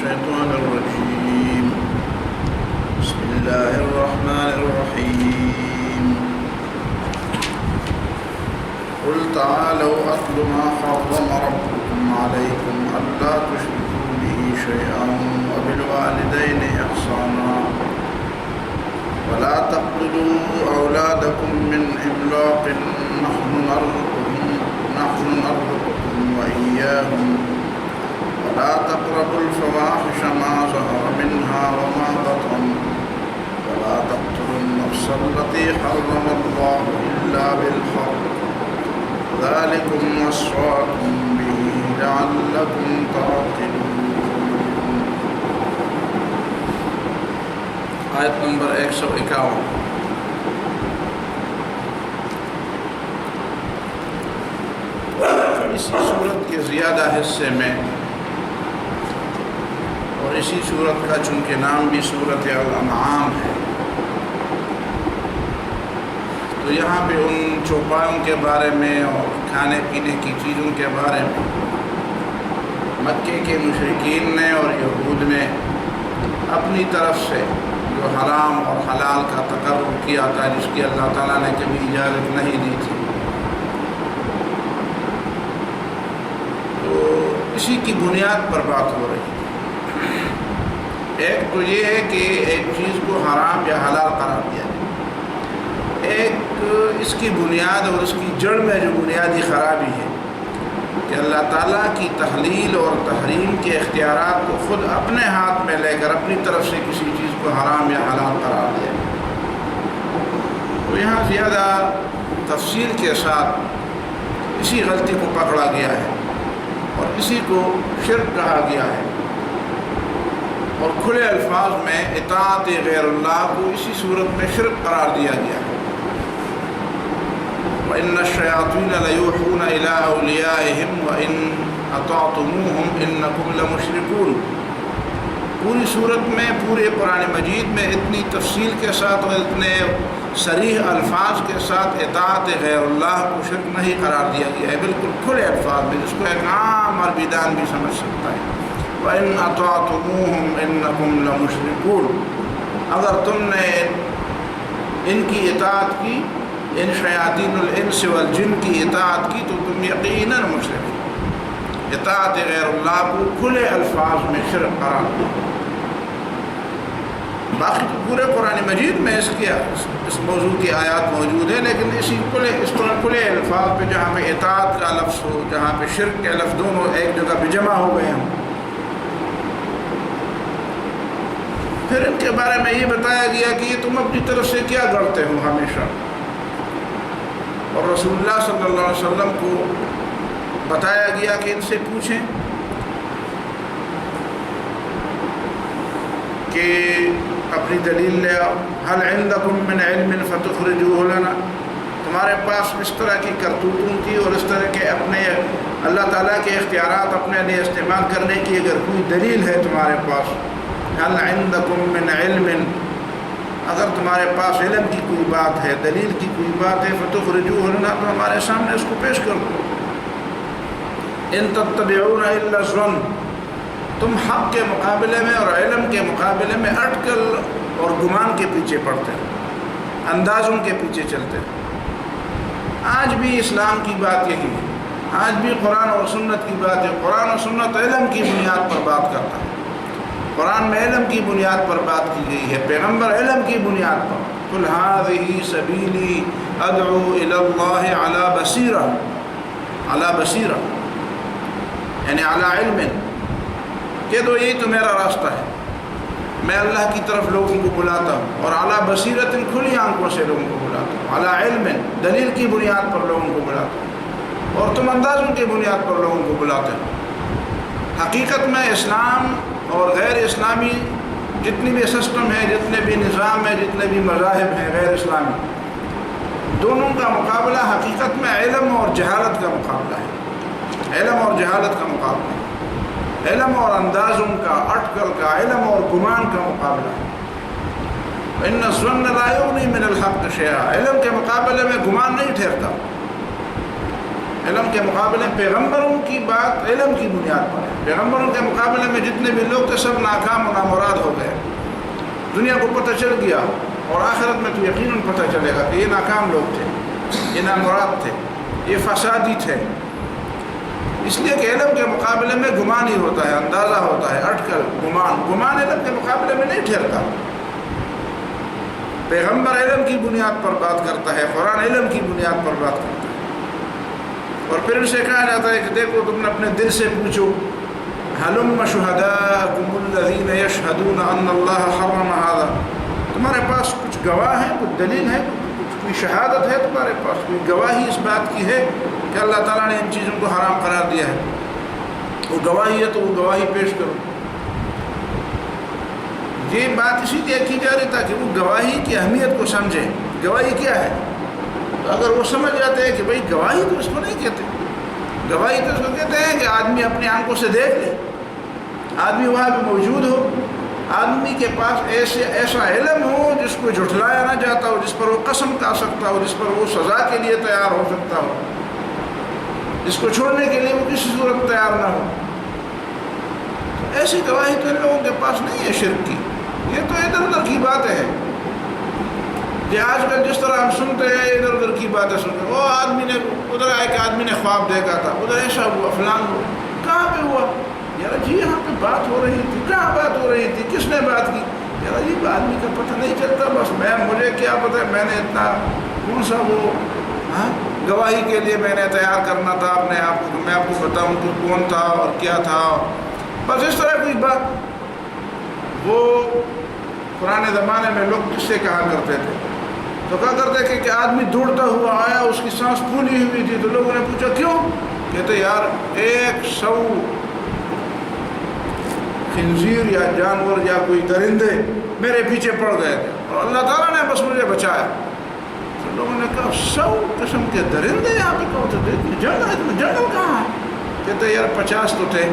الشيطان الرجيم. بسم الله الرحمن الرحيم. قل تعالوا أتل ما حرم ربكم عليكم ألا تشركوا به شيئا وبالوالدين إحسانا ولا تقتلوا أولادكم من إملاق نحن نرزقكم وإياهم ولا تقربوا الفواحش ما ظهر منها وما بطن ولا تقتلوا النفس التي حرم الله إلا بالحق ذلكم وصاكم به لعلكم تعقلون. آیت نمبر 151. اسی صورت کے زیادہ حصے میں اور اسی صورت کا چونکہ نام بھی صورت الانعام ہے، تو یہاں پہ ان چوپایوں کے بارے میں اور کھانے پینے کی چیزوں کے بارے میں مکے کے مشرکین نے اور یہود نے اپنی طرف سے جو حرام اور حلال کا تقرر کیا تھا، جس کی اللہ تعالیٰ نے کبھی اجازت نہیں دی تھی، تو اسی کی بنیاد پر بات ہو رہی ہے. ایک تو یہ ہے کہ ایک چیز کو حرام یا حلال قرار دیا جائے، ایک اس کی بنیاد اور اس کی جڑ میں جو بنیادی خرابی ہے کہ اللہ تعالیٰ کی تحلیل اور تحریم کے اختیارات کو خود اپنے ہاتھ میں لے کر اپنی طرف سے کسی چیز کو حرام یا حلال قرار دیا. تو یہاں زیادہ تفصیل کے ساتھ اسی غلطی کو پکڑا گیا ہے اور اسی کو شرک کہا گیا ہے، اور کھلے الفاظ میں اطاعت غیر اللہ کو اسی صورت میں شرک قرار دیا گیا ہے. وَإِنَّ الشَّيَاطِينَ لَيُوحُونَ إِلَىٰ أَوْلِيَائِهِمْ وَإِنْ أَطَعْتُمُوهُمْ إِنَّكُمْ لَمُشْرِكُونَ. پوری صورت میں، پورے قرآن مجید میں اتنی تفصیل کے ساتھ اور اتنے صریح الفاظ کے ساتھ اطاعت غیر اللہ کو شرک نہیں قرار دیا گیا ہے، بالکل کھلے الفاظ میں، جس کو ایک عام عربی دان بھی سمجھ سکتا ہے. وَإِنْ أَطَعْتُمُوهُمْ إِنَّكُمْ لَمُشْرِكُونَ. اگر تم نے ان کی اطاعت کی، ان شیاطین الانس والجن کی اطاعت کی، تو تم یقیناً مشرک ہو. اطاعت غیر اللہ کو کھلے الفاظ میں شرک قرار دیا. باقی تو پورے قرآن مجید میں اس موضوع کی آیات موجود ہے، لیکن اس طرح کھلے الفاظ پہ جہاں پہ اطاعت کا لفظ ہو، جہاں پہ شرک کے لفظ دونوں ایک جگہ پہ جمع ہو گئے ہوں. پھر ان کے بارے میں یہ بتایا گیا کہ یہ تم اپنی طرف سے کیا کرتے ہو ہمیشہ، اور رسول اللہ صلی اللہ علیہ وسلم کو بتایا گیا کہ ان سے پوچھیں کہ اپنی دلیل لے آؤ. هل عندکم من علم فتخرجوه لنا. تمہارے پاس اس طرح کی کرتوتوں کی اور اس طرح کے اپنے اللہ تعالیٰ کے اختیارات اپنے لیے استعمال کرنے کی اگر کوئی دلیل ہے تمہارے پاس، هل عندکم من علم، اگر تمہارے پاس علم کی کوئی بات ہے، دلیل کی کوئی بات ہے، فتخرجوه لنا، تو ہمارے سامنے اس کو پیش کر دو. ان تتبعون الا الظن، تم حق کے مقابلے میں اور علم کے مقابلے میں اٹکل اور گمان کے پیچھے پڑتے ہو، اندازوں کے پیچھے چلتے ہو. آج بھی اسلام کی بات یہی ہے، آج بھی قرآن اور سنت کی بات ہے. قرآن اور سنت علم کی بنیاد پر بات کرتا ہے. قرآن میں علم کی بنیاد پر بات کی گئی ہے، پیغمبر علم کی بنیاد پر. قل هذه سبیلی ادعو الی اللہ علی بصیرہ، علی بصیرہ یعنی علی علم. کہہ دو یہی تو میرا راستہ ہے، میں اللہ کی طرف لوگوں کو بلاتا ہوں، اور اعلیٰ بصیرت، کھلی آنکھوں سے لوگوں کو بلاتا ہوں. اعلیٰ علم، دلیل کی بنیاد پر لوگوں کو بلاتا ہوں، اور تم اندازوں کی بنیاد پر لوگوں کو بلاتے ہو. حقیقت میں اسلام اور غیر اسلامی جتنی بھی سسٹم ہے، جتنے بھی نظام ہیں، جتنے بھی مذاہب ہیں غیر اسلامی، دونوں کا مقابلہ حقیقت میں علم اور جہالت کا مقابلہ ہے. علم اور جہالت کا مقابلہ ہے، علم اور اندازوں کا، اٹکل کا، علم اور گمان کا مقابلہ ہے. ان الظن لا یغنی من الحق شیئا. علم کے مقابلے میں گمان نہیں ٹھہرتا. علم کے مقابلے پیغمبروں کی بات علم کی بنیاد پر ہے. پیغمبروں کے مقابلے میں جتنے بھی لوگ تھے سب ناکام و نامراد ہو گئے. دنیا کو پتہ چل گیا اور آخرت میں تو یقیناً پتہ چلے گا کہ یہ ناکام لوگ تھے, یہ نامراد تھے, یہ فسادی تھے. اس لیے کہ علم کے مقابلے میں گمان ہی ہوتا ہے, اندازہ ہوتا ہے, اٹکل, گمان علم کے مقابلے میں نہیں ٹھہرتا. پیغمبر علم کی بنیاد پر بات کرتا ہے, قرآن علم کی بنیاد پر بات کرتا ہے. اور پھر ان سے کہا جاتا ہے کہ دیکھو تم نے اپنے دل سے پوچھو, حلم شہداءکم الذین یشہدون ان اللہ حرم ھذا, تمہارے پاس کچھ گواہ ہے, کچھ دلیل ہے, کوئی شہادت ہے تمہارے پاس, کوئی گواہی اس بات کی ہے کہ اللہ تعالیٰ نے ان چیزوں کو حرام قرار دیا ہے؟ وہ گواہی ہے تو وہ گواہی پیش کرو. یہ بات اسی لیے کی جا رہی تاکہ وہ گواہی کی اہمیت کو سمجھیں. گواہی کیا ہے؟ تو اگر وہ سمجھ جاتے ہیں کہ بھئی گواہی تو اس کو نہیں کہتے, گواہی تو اس کو کہتے ہیں کہ آدمی اپنی آنکھوں سے دیکھ لے, آدمی وہاں پہ موجود ہو, آدمی کے پاس ایسا علم ہو جس کو جھٹلایا نہ جاتا ہو, جس پر وہ قسم کھا سکتا ہو, جس پر وہ سزا کے لیے تیار ہو سکتا ہو, جس کو چھوڑنے کے لیے وہ کسی صورت تیار نہ ہو. ایسی گواہی تو ان لوگوں کے پاس نہیں ہے شرک کی. یہ تو ادھر ادھر کی باتیں ہیں. یہ آج کل جس طرح ہم سنتے ہیں ادھر ادھر کی باتیں سنتے ہیں. وہ آدمی نے ادھر آئے کہ آدمی نے خواب دیکھا تھا, ادھر ایسا ہوا, فلان ہوا. کہاں پہ ہوا؟ یار جی یہاں پہ بات ہو رہی تھی. کہاں بات ہو رہی تھی؟ کس نے بات کی؟ یار جی آدمی کا پتہ نہیں چلتا, بس مجھے کیا پتہ, میں نے اتنا کون سا وہ گواہی کے لیے میں نے تیار کرنا تھا اپنے آپ کو, میں آپ کو بتاؤں کہ کون تھا اور کیا تھا. بس اس طرح کوئی بات. وہ پرانے زمانے میں لوگ کس سے کہا کرتے تھے, تو کہا کرتے کہ آدمی دوڑتا ہوا آیا, اس کی سانس پھولی ہوئی تھی. تو لوگوں نے پوچھا کیوں؟ کہتے یار 100 خنزیر یا جانور یا کوئی درندے میرے پیچھے پڑ گئے تھے اور اللہ تعالیٰ نے بس مجھے بچایا. تو لوگوں نے کہا 100 قسم کے درندے یہاں پہ کہتے تھے, جنگل کہاں ہے؟ کہتے یار 50 تو تھے.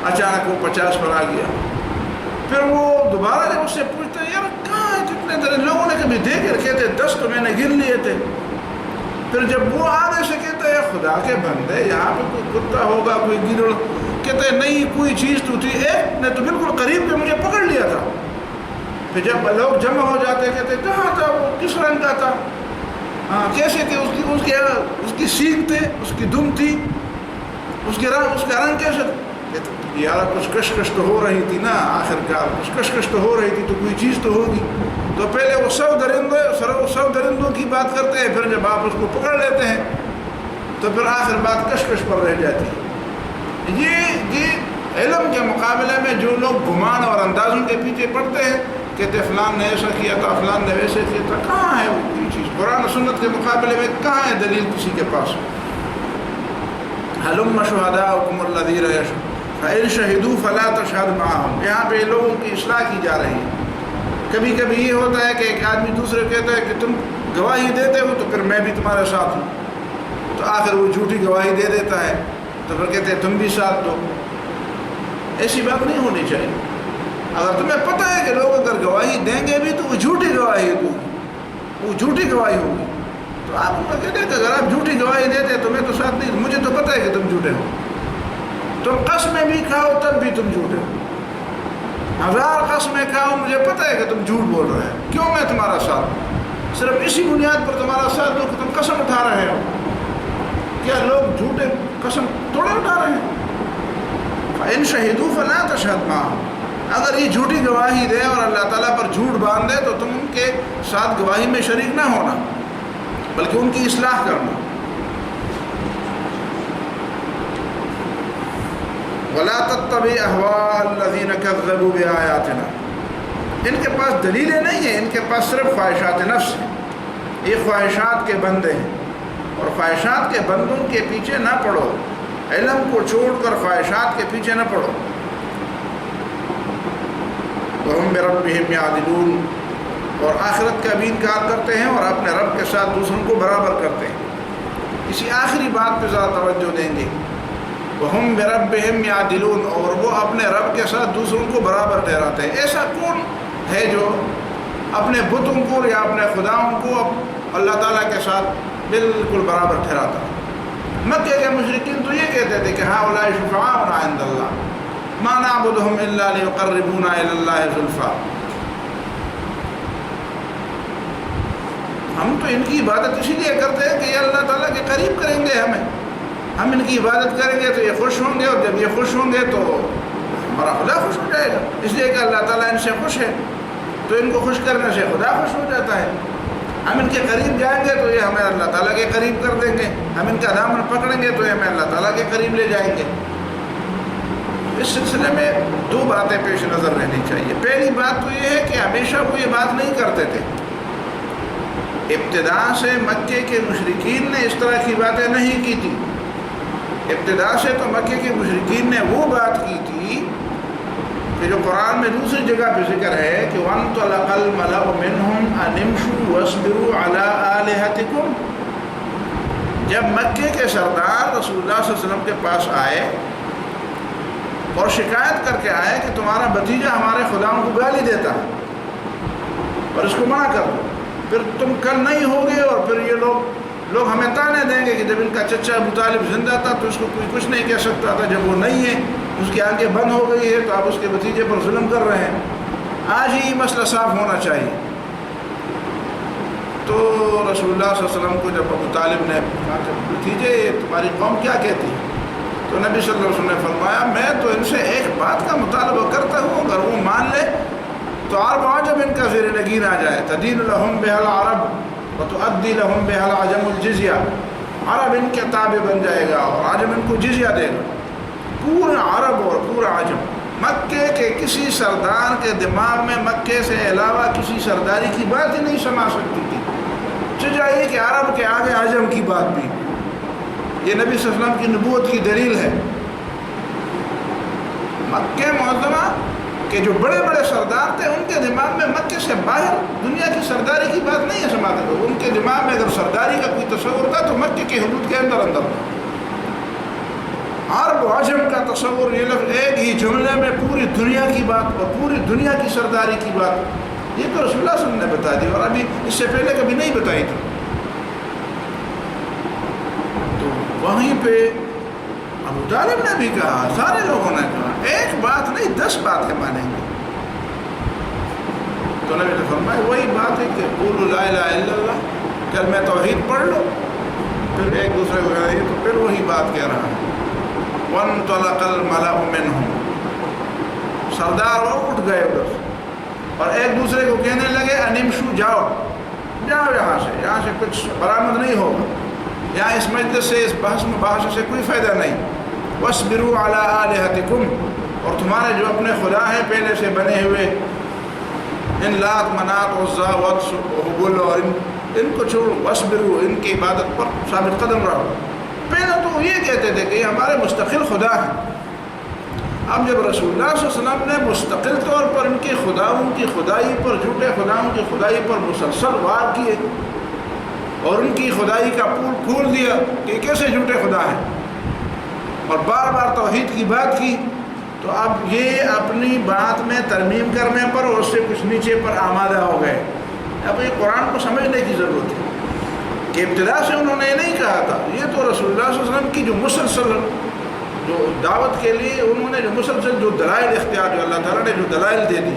اچانک وہ 50 پر آ گیا. پھر وہ دوبارہ جب اس سے پوچھتے یار کہاں ہے کتنے درندے؟ لوگوں نے کبھی دیکھ کر کہتے 10 تو میں نے گن لیے تھے. پھر جب وہ آگے سے کہتے ہیں خدا کے بندے یہاں پہ کوئی کتا ہوگا, کوئی گیدڑ, کہتے ہیں نہیں کوئی چیز تو تھی, ایک نے تو بالکل قریب پہ مجھے پکڑ لیا تھا. پھر جب لوگ جمع ہو جاتے کہتے کہاں تھا وہ, کس رنگ کا تھا, ہاں کیسے تھے, اس کی سینگ تھے, اس کی دم تھی, اس کا رنگ کیسے تھا؟ یار کچھ کشکش تو ہو رہی تھی نا, آخرکار کچھ کشکش تو ہو رہی تھی, تو کوئی چیز تو ہوگی. تو پہلے وہ 100 درندوں کی بات کرتے ہیں, پھر جب آپ اس کو پکڑ لیتے ہیں تو پھر آخر بات کشکش پر رہ جاتی ہے. یہ علم کے مقابلے میں جو لوگ گمان اور اندازوں کے پیچھے پڑتے ہیں, کہتے فلان نے ایسا کیا تھا, فلان نے ویسے کیا تھا. کہاں ہے وہ کوئی چیز؟ قرآن و سنت کے مقابلے میں کہاں ہے دلیل کسی کے پاس؟ حلم شہداءکم الذین یشہدون فإن شہدوا فلا تشہد معہم. یہاں پہ لوگوں کی اصلاح کی جا رہی ہے. کبھی کبھی یہ ہوتا ہے کہ ایک آدمی دوسرے کہتا ہے کہ تم گواہی دیتے ہو تو پھر میں بھی تمہارے ساتھ ہوں, تو آخر وہ جھوٹی گواہی دے دیتا ہے, تو پھر کہتے ہیں تم بھی ساتھ دو. ایسی بات نہیں ہونی چاہیے. اگر تمہیں پتہ ہے کہ لوگ اگر گواہی دیں گے بھی تو وہ جھوٹی گواہی ہوگی, وہ جھوٹی گواہی ہوگی, تو آپ ان کو کہتے ہیں کہ اگر آپ جھوٹی گواہی دیتے تو میں تو ساتھ نہیں, مجھے تو پتہ ہے کہ تم جھوٹے ہو. تم قسمیں بھی کھاؤ تب بھی تم جھوٹے ہو. 1000 قسمیں کھاؤ, مجھے پتہ ہے کہ تم جھوٹ بول رہے ہو. کیوں میں تمہارا ساتھ؟ صرف اسی بنیاد پر تمہارا ساتھ دو کہ تم قسم اٹھا رہے ہو. کیا لوگ جھوٹے قسم تھوڑے اٹھا رہے ہیں؟ فإن شہدوا فلا تشہد معہم. اگر یہ جھوٹی گواہی دے اور اللہ تعالیٰ پر جھوٹ باندھ دے تو تم ان کے ساتھ گواہی میں شریک نہ ہونا, بلکہ ان کی اصلاح کرنا. وَلَا تَتَّبِعْ أَهْوَاءَ الَّذِينَ كَذَّبُوا بِآيَاتِنَا. ان کے پاس دلیلیں نہیں ہیں, ان کے پاس صرف خواہشات نفس ہیں. یہ خواہشات کے بندے ہیں, اور خواہشات کے بندوں کے پیچھے نہ پڑو. علم کو چھوڑ کر خواہشات کے پیچھے نہ پڑو. وَهُمْ بِرَبِّهِمْ يَعْدِلُونَ. اور آخرت کا بھی انکار کرتے ہیں اور اپنے رب کے ساتھ دوسروں کو برابر کرتے ہیں. اسی آخری بات پہ ذرا توجہ دیں گے. وَهُمْ بِرَبِّهِمْ يَعْدِلُونَ. اور وہ اپنے رب کے ساتھ دوسروں کو برابر ٹھہراتے ہیں. ایسا کون ہے جو اپنے بتوں کو یا اپنے خداؤں کو اللہ تعالیٰ کے ساتھ بالکل برابر ٹھہراتا ہے؟ مکے کے مشرکین تو یہ کہتے تھے کہ ہؤلاء شفعاؤنا عند اللہ ما نعبدهم الا ليقربونا الى الله زلفا، ہم تو ان کی عبادت اسی لیے کرتے ہیں کہ یہ اللہ تعالیٰ کے قریب کریں گے ہمیں، ہم ان کی عبادت کریں گے تو یہ خوش ہوں گے، اور جب یہ خوش ہوں گے تو ہمارا خدا خوش ہو جائے گا، اس لیے کہ اللہ تعالیٰ ان سے خوش ہے تو ان کو خوش کرنے سے خدا خوش ہو جاتا ہے۔ ہم ان کے قریب جائیں گے تو یہ ہمیں اللہ تعالیٰ کے قریب کر دیں گے، ہم ان کا دامن پکڑیں گے تو یہ ہمیں اللہ تعالیٰ کے قریب لے جائیں گے۔ اس سلسلے میں دو باتیں پیش نظر رہنی چاہیے۔ پہلی بات تو یہ ہے کہ ہمیشہ وہ یہ بات نہیں کرتے تھے، ابتدا سے مکے کے مشرکین نے اس طرح کی باتیں نہیں کی تھی۔ ابتدا سے تو مکے کے مشرکین نے وہ بات کی تھی کہ جو قرآن میں دوسری جگہ پہ ذکر ہے کہ وَانْطَلَقَ الْمَلَأُ مِنْهُمْ أَنِ امْشُوا وَاصْبِرُوا عَلَىٰ آلِهَتِكُمْ، جب مکے کے سردار رسول اللہ صلی اللہ علیہ وسلم کے پاس آئے اور شکایت کر کے آئے کہ تمہارا بھتیجا ہمارے خداؤں کو گالی دیتا ہے اور اس کو منع کر دو، پھر تم کل نہیں ہوگے اور پھر یہ لوگ ہمیں تانے دیں گے کہ جب ان کا چچا ابو طالب زندہ تھا تو اس کو کوئی کچھ نہیں کہہ سکتا تھا، جب وہ نہیں ہے اس کی آنکھیں بند ہو گئی ہے تو آپ اس کے بھتیجے پر ظلم کر رہے ہیں، آج ہی یہ مسئلہ صاف ہونا چاہیے۔ تو رسول اللہ صلی اللہ علیہ وسلم کو جب ابو طالب نے کہا کہ بھتیجے تمہاری قوم کیا کہتی ہے، تو نبی صلی اللہ علیہ وسلم نے فرمایا میں تو ان سے ایک بات کا مطالبہ کرتا ہوں، اگر وہ مان لے تو عرب عجم ان کا زیر نگین آ جائے، تدین لہم بها العرب وتؤدی لہم بها العجم الجزیہ، عرب ان کے تابع بن جائے گا اور عجم ان کو جزیہ دے گا۔ پورا عرب اور پورا عجم، مکے کے کسی سردار کے دماغ میں مکے سے علاوہ کسی سرداری کی بات ہی نہیں سما سکتی تھی، چاہیے کہ عرب کے آگے عجم کی بات بھی، یہ نبی صلی اللہ علیہ وسلم کی نبوت کی دلیل ہے۔ مکہ معظمہ کہ جو بڑے بڑے سردار تھے ان کے دماغ میں مکے سے باہر دنیا کی سرداری کی بات نہیں ہے سماتے تھے، ان کے دماغ میں اگر سرداری کا کوئی تصور تھا تو مکے کے حدود کے اندر تھا۔ عرب و عجم کا تصور یہ لفظ ایک ہی جملے میں پوری دنیا کی بات اور پوری دنیا کی سرداری کی بات، یہ تو رسول اللہ صلی اللہ علیہ وسلم نے بتا دی اور ابھی اس سے پہلے کبھی نہیں بتائی تھی۔ تو وہیں پہ ابو طالب نے بھی کہا، سارے لوگوں نے کہا، ایک بات نہیں 10 باتیں مانیں گے۔ تو نبی نے فرمایا وہی بات ہے کہ قولوا لا الہ الا اللہ، کلمہ توحید پڑھ لو، پھر ایک دوسرے کو کہا، یہ تو پھر وہی بات کہہ رہا ہے۔ وَانْطَلَقَ الْمَلَأُ مِنْهُمْ، سردار وہ اٹھ گئے ادھر سے اور ایک دوسرے کو کہنے لگے ان امشوا، جاؤ یہاں سے کچھ برآمد نہیں ہوگا، یہاں اس مجلس سے اس بحث مباحثے سے کوئی فائدہ نہیں۔ وَاصْبِرُوا عَلَىٰ آلِهَتِكُمْ، اور تمہارے جو اپنے خدا ہیں پہلے سے بنے ہوئے، ان لات منات عزا وط حبل اور ان کو چھوڑو، وَاصْبِرُوا، ان کی عبادت پر ثابت قدم رہو۔ پہلے تو یہ کہتے تھے کہ یہ ہمارے مستقل خدا ہیں، اب جب رسول اللہ صلی اللہ علیہ وسلم نے مستقل طور پر ان کے خداؤں کی خدائی پر، جھوٹے خداؤں کی خدائی پر مسلسل وار کیے اور ان کی خدائی کا پول کھول دیا کہ کیسے جھوٹے خدا ہیں، اور بار بار توحید کی بات کی، تو اب یہ اپنی بات میں ترمیم کرنے پر اور اس سے کچھ نیچے پر آمادہ ہو گئے۔ اب یہ قرآن کو سمجھنے کی ضرورت ہے کہ ابتدا سے انہوں نے یہ نہیں کہا تھا، یہ تو رسول اللہ صلی اللہ علیہ وسلم کی جو مسلسل جو دعوت کے لیے انہوں نے جو مسلسل جو دلائل اختیار، جو اللہ تعالیٰ نے جو دلائل دے دی،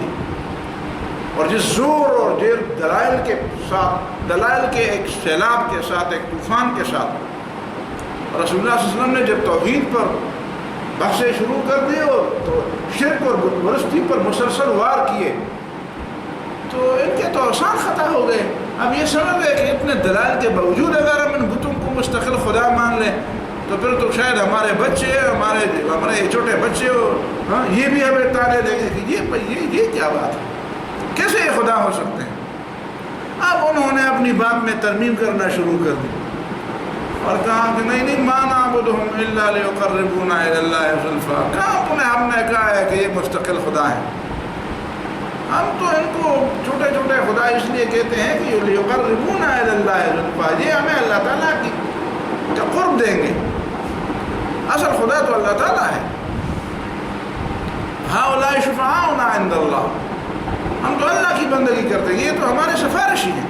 اور جس زور اور دیر دلائل کے ساتھ، دلائل کے ایک سیلاب کے ساتھ، ایک طوفان کے ساتھ رسول اللہ صلی اللہ علیہ وسلم نے جب توحید پر بحثیں شروع کر دی اور تو شرک اور بت پرستی پر مسلسل وار کیے، تو ان کے تو آسان خطا ہو گئے۔ اب یہ سمجھ گئے کہ اتنے دلائل کے باوجود اگر ہم ان بتوں کو مستقل خدا مان لیں تو پھر تو شاید ہمارے بچے، ہمارے چھوٹے بچے ہاں یہ بھی ہمیں تانے دیں گے کہ یہ کیا بات ہے، کیسے یہ خدا ہو سکتے ہیں۔ اب انہوں نے اپنی بات میں ترمیم کرنا شروع کر دی اور کہا کہ نہیں ما نعبدهم الا ليقربونا الى الله زلفا، کہاں تمہیں ہم نے کہا ہے کہ یہ مستقل خدا ہے، ہم تو ان کو چھوٹے چھوٹے خدا اس لیے کہتے ہیں کہ ليقربونا الى الله زلفا، یہ ہمیں اللہ تعالیٰ کی قرب دیں گے، اصل خدا تو اللہ تعالیٰ ہے۔ هؤلاء شفعاؤنا عند اللہ، ہم تو اللہ کی بندگی کرتے ہیں، یہ تو ہمارے سفارشی ہیں،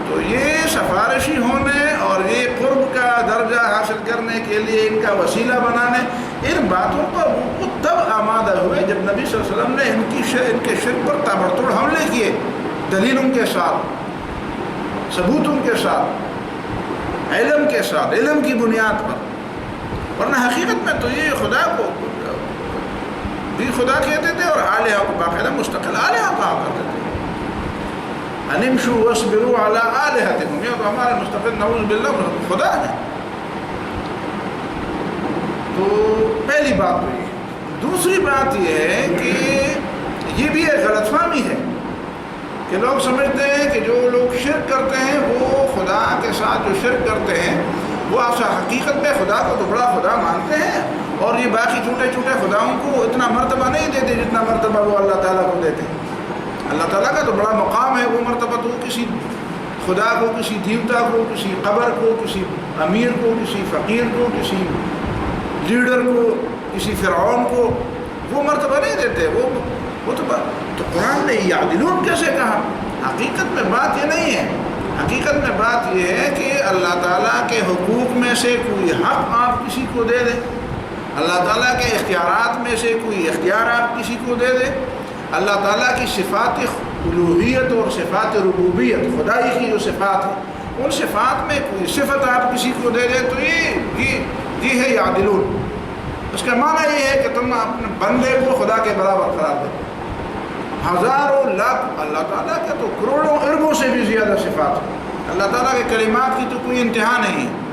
تو یہ سفارشی ہونے اور یہ قرب کا درجہ حاصل کرنے کے لیے ان کا وسیلہ بنانے، ان باتوں پر وہ تب آمادہ ہوئے جب نبی صلی اللہ علیہ وسلم نے ان کے شرک پر تابڑتوڑ حملے کیے، دلیلوں کے ساتھ، ثبوتوں کے ساتھ، علم کے ساتھ، علم کی بنیاد پر. ورنہ حقیقت میں تو یہ خدا کو بھی خدا کہتے تھے اور آلہہ کو باقاعدہ مستقل آلہہ کہا کرتے تھے. انمشوا واصبروا علی آلہتکم، یہ تو ہمارے مستقل نعوذ باللہ خدا ہے. تو پہلی بات تو یہ. دوسری بات یہ ہے کہ یہ بھی ایک غلط فہمی ہے کہ لوگ سمجھتے ہیں کہ جو لوگ شرک کرتے ہیں وہ خدا کے ساتھ جو شرک کرتے ہیں وہ آپ حقیقت میں خدا کو تو بڑا خدا مانتے ہیں اور یہ باقی چھوٹے چھوٹے خداؤں کو اتنا مرتبہ نہیں دیتے جتنا مرتبہ وہ اللہ تعالیٰ کو دیتے ہیں. اللہ تعالیٰ کا تو بڑا مقام ہے، وہ مرتبہ تو کسی خدا کو، کسی دیوتا کو، کسی قبر کو، کسی امیر کو، کسی فقیر کو، کسی لیڈر کو، کسی فرعون کو وہ مرتبہ نہیں دیتے. وہ تو قرآن نے یعدلون کیسے کہا؟ حقیقت میں بات یہ نہیں ہے. حقیقت میں بات یہ ہے کہ اللہ تعالیٰ کے حقوق میں سے کوئی حق آپ کسی کو دے دیں، اللہ تعالیٰ کے اختیارات میں سے کوئی اختیار آپ کسی کو دے دیں، اللہ تعالیٰ کی صفات الوہیت اور صفات ربوبیت، خدائی کی جو صفات ہیں ان صفات میں کوئی صفت آپ کسی کو دے دیں تو یہ ہے یعدلون. اس کا معنی یہ ہے کہ تم اپنے بندے کو خدا کے برابر قرار دو. ہزاروں لاکھ اللہ تعالیٰ کے تو کروڑوں اربوں سے بھی زیادہ صفات ہیں. اللہ تعالیٰ کے کلمات کی تو کوئی انتہا نہیں ہے.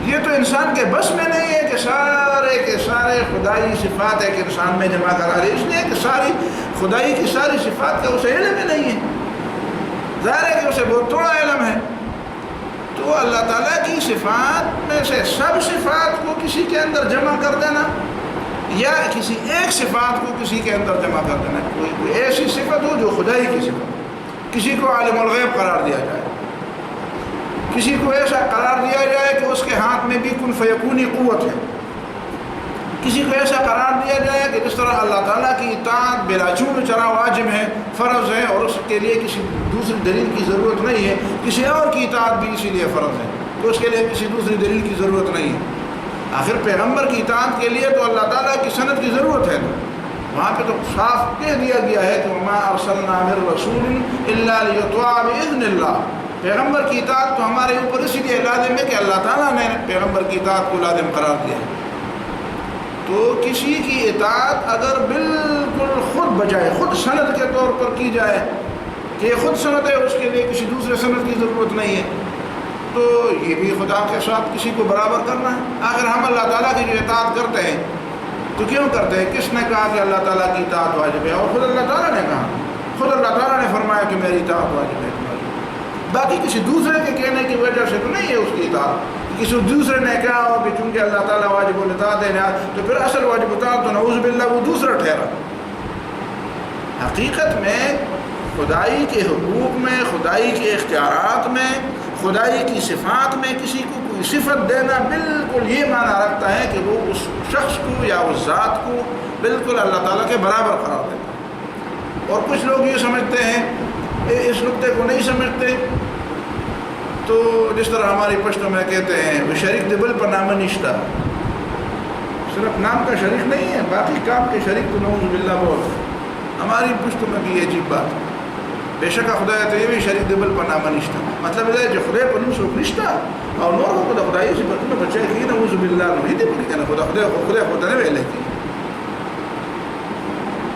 یہ تو انسان کے بس میں نہیں ہے کہ سارے کے سارے خدائی صفات ایک انسان میں جمع کرا رہے، اس لیے کہ ساری خدائی کی ساری صفات کا اسے علم ہی نہیں ہے. ظاہر ہے کہ اسے بہت تھوڑا علم ہے. تو اللہ تعالیٰ کی صفات میں سے سب صفات کو کسی کے اندر جمع کر دینا یا کسی ایک صفات کو کسی کے اندر جمع کر دینا، کوئی ایسی صفت ہو جو خدائی کی صفت، کسی کو عالم الغیب قرار دیا جائے، کسی کو ایسا قرار دیا جائے کہ اس کے ہاتھ میں بھی کن فیکونی قوت ہے، کسی کو ایسا قرار دیا جائے کہ جس طرح اللہ تعالیٰ کی اطاعت بلا چون چرا واجب ہے، فرض ہے اور اس کے لیے کسی دوسری دلیل کی ضرورت نہیں ہے. کسی اور کی اطاعت بھی اسی لیے فرض ہے تو اس کے لیے کسی دوسری دلیل کی ضرورت نہیں ہے. آخر پیغمبر کی اطاعت کے لیے تو اللہ تعالیٰ کی سند کی ضرورت ہے. وہاں پہ تو صاف کہہ دیا گیا ہے کہ وما ارسلنا من رسول الا لیطاع باذن اللہ. پیغمبر کی اطاعت تو ہمارے اوپر اسی لیے لازم ہے کہ اللہ تعالیٰ نے پیغمبر کی اطاعت کو لازم قرار دیا ہے. تو کسی کی اطاعت اگر بالکل خود بجائے، خود سند کے طور پر کی جائے کہ یہ خود سند ہے، اس کے لیے کسی دوسرے سند کی ضرورت نہیں ہے، تو یہ بھی خدا کے ساتھ کسی کو برابر کرنا ہے. اگر ہم اللہ تعالیٰ کی جو اطاعت کرتے ہیں تو کیوں کرتے ہیں؟ کس نے کہا کہ اللہ تعالیٰ کی اطاعت واجب ہے؟ اور خود اللہ تعالیٰ نے کہا، خود اللہ تعالیٰ نے فرمایا کہ میری اطاعت واجب ہے. باقی کسی دوسرے کے کہنے کی وجہ سے تو نہیں ہے اس کی اطاعت. کسی دوسرے نے کہا ہو کہ چونکہ اللہ تعالیٰ واجب الاطاعت ہے تو پھر اصل واجب اطاعت تو نعوذ باللہ وہ دوسرا ٹھہرا. حقیقت میں خدائی کے حقوق میں، خدائی کے اختیارات میں، خدائی کی صفات میں کسی کو کوئی صفت دینا بالکل یہ معنی رکھتا ہے کہ وہ اس شخص کو یا اس ذات کو بالکل اللہ تعالیٰ کے برابر قرار دیتا ہے. اور کچھ لوگ یہ سمجھتے ہیں، اس نقطے کو نہیں سمجھتے. تو جس طرح ہماری پشتوں میں کہتے ہیں وہ شریک دبل پر نام نشتہ، صرف نام کا شریک نہیں ہے، باقی کام کے شریک تو نعوذ باللہ بہت ہے. ہماری پشتوں میں بھی یہ عجیب بات ہے. بے شک خدا تو یہ بھی شریک دبل پر نام نشتہ، مطلب یہ ہے جو خدا پر نوسو نشتہ اور نور کو خدا خدای سے بتنا بچے کی نعوذ باللہ نہیں دے کہ خدا نے ویلے کی.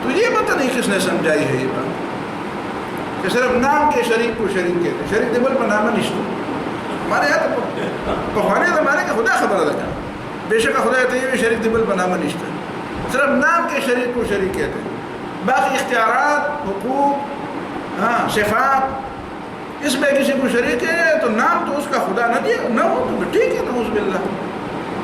تو یہ بات نہیں کس نے سمجھائی ہے یہ بات کہ صرف نام کے شریک کو شریک کہتے ہیں. شریک دبل پر نام نشتہ ہمارے یہاں تو پخوانے زمانے کا خدا خبر رکھا. بے شک خدا تو یہ بھی شریک دبل پر نام نشتہ، صرف نام کے شریک کو شریک کہتے ہیں. باقی اختیارات، حقوق، صفات، اس میں کسی کو شریک ہے تو نام تو اس کا خدا نہ دیا نہ ہو تو ٹھیک ہے نعوذ باللہ.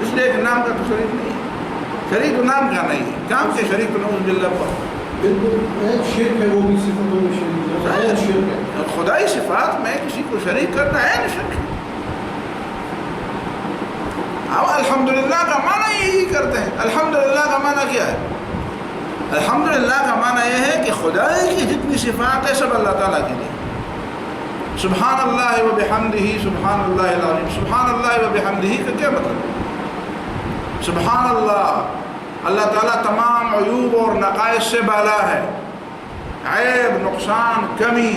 اس لیے کہ نام کا تو شریک نہیں ہے، شریک تو نام کا نہیں ہے، کام کے شریک تو نعوذ باللہ پر بالکل شرک ہے. وہ بھی صفتوں میں شریک ہے. خدائی صفات میں کسی کو شریک کرنا ہے نہ شرک. اب الحمدللہ کا معنی یہی کرتے ہیں. الحمدللہ کا معنی کیا ہے؟ الحمدللہ کا معنی یہ ہے کہ خدائی کی جتنی صفات ہے سب اللہ تعالیٰ کے لیے. سبحان اللہ و بحمدہ سبحان اللہ العظیم. سبحان اللہ و بحمدہ کا کیا مطلب ہے؟ سبحان اللہ، اللہ تعالیٰ تمام عیوب اور نقائص سے بالا ہے. عیب، نقصان، کمی،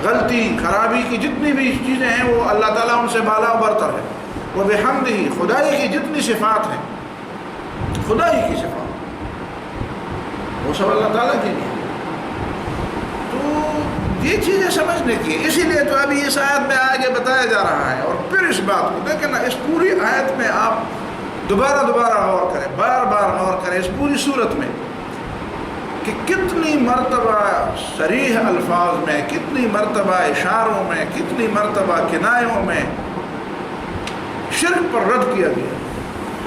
غلطی، خرابی کی جتنی بھی چیزیں ہیں وہ اللہ تعالیٰ ان سے بالا و برتر ہے. وہ بحمدہ، خدائی کی جتنی صفات ہیں، خدائی کی صفات وہ سب اللہ تعالیٰ کے لیے. تو یہ چیزیں سمجھنے کی، اسی لیے تو ابھی اس آیت میں آگے بتایا جا رہا ہے. اور پھر اس بات کو دیکھیں نا، اس پوری آیت میں آپ دوبارہ غور کریں، بار بار غور کریں اس پوری صورت میں کہ کتنی مرتبہ صریح الفاظ میں، کتنی مرتبہ اشاروں میں، کتنی مرتبہ کنایوں میں شرک پر رد کیا گیا،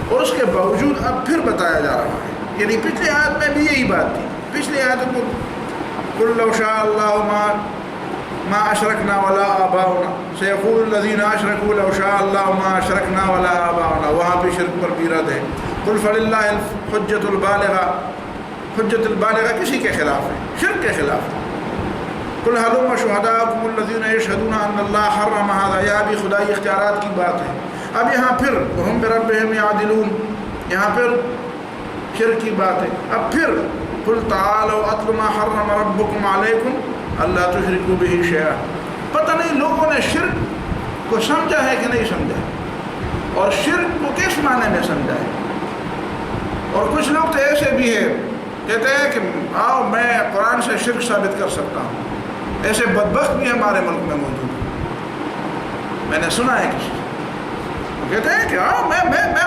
اور اس کے باوجود اب پھر بتایا جا رہا ہے. یعنی پچھلی آیت میں بھی یہی بات تھی. پچھلی آیت کو قل لو شاء اللہ ما اشرکنا ولا آباؤنا سیقول الذین اشرکوا لو شاء اللہ ما اشرکنا ولا آباؤنا، وہاں بھی شرک پر بھی رد ہے. قل فللہ الحجۃ البالغہ، حجت البالغہ کسی کے خلاف ہے؟ شرک کے خلاف ہے. قل ہلم شہداءکم الذین یشہدون ان اللہ حرم ھذا، یہ بھی خدائی اختیارات کی بات ہے. اب یہاں پھر وہم بربہم یعدلون، یہاں پھر شرک کی بات ہے. اب پھر قل تعالوا اتل ما حرم ربکم علیکم اللہ تشرکوا بہ شیئا. پتہ نہیں لوگوں نے شرک کو سمجھا ہے کہ نہیں سمجھا، اور شرک کو کس معنی میں سمجھا ہے. اور کچھ لوگ تو ایسے بھی ہیں کہتے ہیں کہ آؤ میں قرآن سے شرک ثابت کر سکتا ہوں. ایسے بدبخت بھی ہمارے ملک میں موجود ہیں. میں نے سنا ہے کسی وہ کہتے ہیں کہ آؤ میں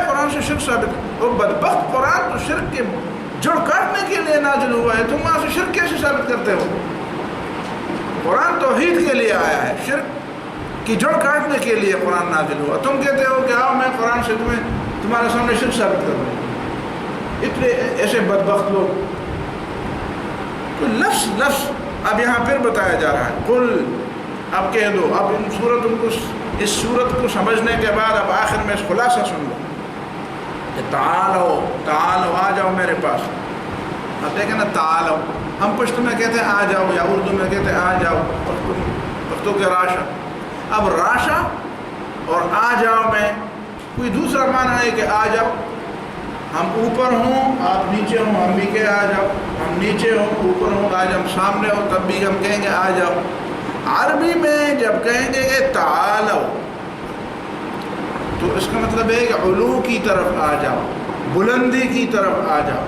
قرآن سے شرک ثابت. وہ بدبخت قرآن تو شرک کے جڑ کاٹنے کے لیے نازل ہوا ہے، تم وہاں سے شرک کیسے ثابت کرتے ہو؟ قرآن توحید کے لیے آیا ہے، شرک کی جڑ کاٹنے کے لیے قرآن نازل ہوا. تم کہتے ہو کہ آؤ میں قرآن سے تمہارے سامنے شرک ثابت کر دوں. اتنے ایسے بدبخت لوگ. تو لفظ اب یہاں پھر بتایا جا رہا ہے. قل، اب کہہ دو. اب اس صورت کو سمجھنے کے بعد اب آخر میں اس خلاصہ سن لو کہ تعالو آ جاؤ میرے پاس. اب دیکھیں نا، تعالو ہم پشتو میں کہتے ہیں آ جاؤ، یا اردو میں کہتے ہیں آ جاؤ، پختو کے راشا. اب راشا اور آ جاؤ میں کوئی دوسرا معنی نہیں کہ آ جاؤ ہم اوپر ہوں آپ نیچے ہوں، ہم بھی کہ آ جاؤ. ہم نیچے ہوں اوپر ہوں، آج ہم سامنے ہوں تب بھی ہم کہیں گے آ جاؤ. عربی میں جب کہیں گے کہ تعالو تو اس کا مطلب ہے کہ علو کی طرف آ جاؤ، بلندی کی طرف آ جاؤ.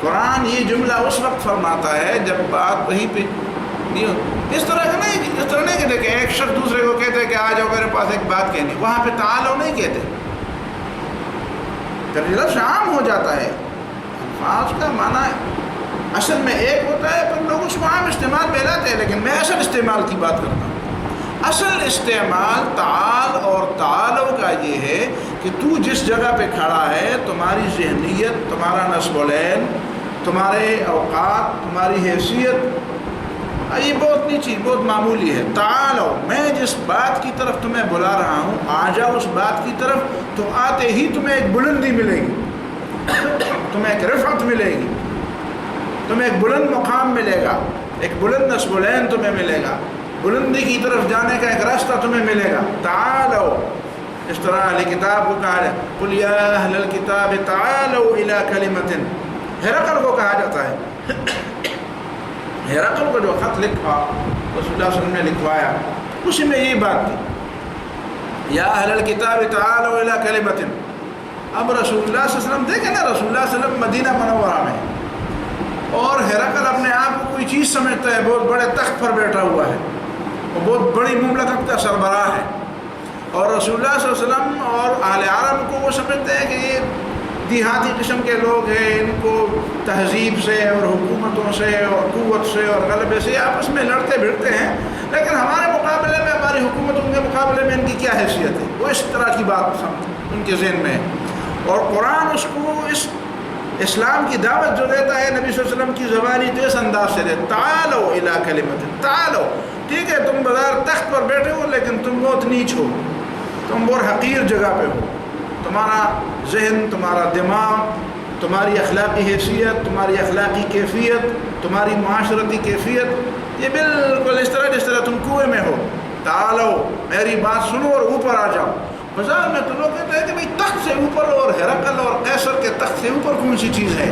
قرآن یہ جملہ اس وقت فرماتا ہے جب بات وہیں پہ نہیں ہوتی. اس طرح نہیں کہ دیکھیں ایک شخص دوسرے کو کہتے ہیں کہ آ جاؤ میرے پاس ایک بات کہنی، وہاں پہ تعالو نہیں کہتے. جب یہ لفظ عام ہو جاتا ہے، الفاظ کا معنی اصل میں ایک ہوتا ہے، پھر لوگ اس کو عام استعمال میں لاتے ہیں. لیکن میں اصل استعمال کی بات کرتا ہوں. اصل استعمال تعال اور تعالو کا یہ ہے کہ تو جس جگہ پہ کھڑا ہے، تمہاری ذہنیت، تمہارا نصب العین، تمہارے اوقات، تمہاری حیثیت، یہ بہت نیچی، بہت معمولی ہے. تعالو، میں جس بات کی طرف تمہیں بلا رہا ہوں، آ جاؤ اس بات کی طرف. تو آتے ہی تمہیں ایک بلندی ملے گی، تمہیں ایک رفعت ملے گی، تمہیں ایک بلند مقام ملے گا، ایک بلند نصب العین تمہیں ملے گا، بلندی کی طرف جانے کا ایک راستہ تمہیں ملے گا. تعالو، اس طرح اہل کتاب کو کہا ہے قل یا اہل الکتاب تعالوا الی کلمۃ. ہرقل کو کہا جاتا ہے، ہرقل کو جو خط لکھا رسول اللہ صلی اللہ علیہ وسلم نے لکھوایا، اسی میں یہی بات تھی، یا اہل الکتاب تعالوا الی کلمۃ. اب رسول اللہ صلی اللہ علیہ وسلم دیکھیں نا، رسول اللہ صلی اللہ علیہ وسلم مدینہ منورہ میں، اور ہرقل اپنے آپ کو کوئی چیز سمجھتا ہے، بہت بڑے تخت پر بیٹھا ہوا ہے، وہ بہت بڑی مملکت کا سربراہ ہے. اور رسول اللہ صلی اللہ علیہ وسلم اور اہل عرب کو وہ سمجھتے ہیں کہ یہ دیہاتی قسم کے لوگ ہیں، ان کو تہذیب سے اور حکومتوں سے اور قوت سے اور غلبے سے آپس میں لڑتے بھڑتے ہیں، لیکن ہمارے مقابلے میں، ہماری حکومتوں کے مقابلے میں ان کی کیا حیثیت ہے. وہ اس طرح کی بات ان کے ذہن میں ہے. اور قرآن اس کو اس اسلام کی دعوت جو دیتا ہے نبی صلی اللہ علیہ وسلم کی زبانی تو اس انداز سے دیتا، تعالوا الی کلمۃ. تعالوا، ٹھیک ہے تم بازار تخت پر بیٹھے ہو لیکن تم بہت نیچ ہو، تم بہت حقیر جگہ پہ ہو. تمہارا ذہن، تمہارا دماغ، تمہاری اخلاقی حیثیت، تمہاری اخلاقی کیفیت، تمہاری معاشرتی کیفیت یہ بالکل اس طرح جس طرح تم کنویں میں ہو، تعالو میری بات سنو اور اوپر آ جاؤ۔ بازار میں تو لوگ کہتے ہیں کہ بھئی تخت سے اوپر اور ہرقل اور قیصر کے تخت سے اوپر کون سی چیز ہے؟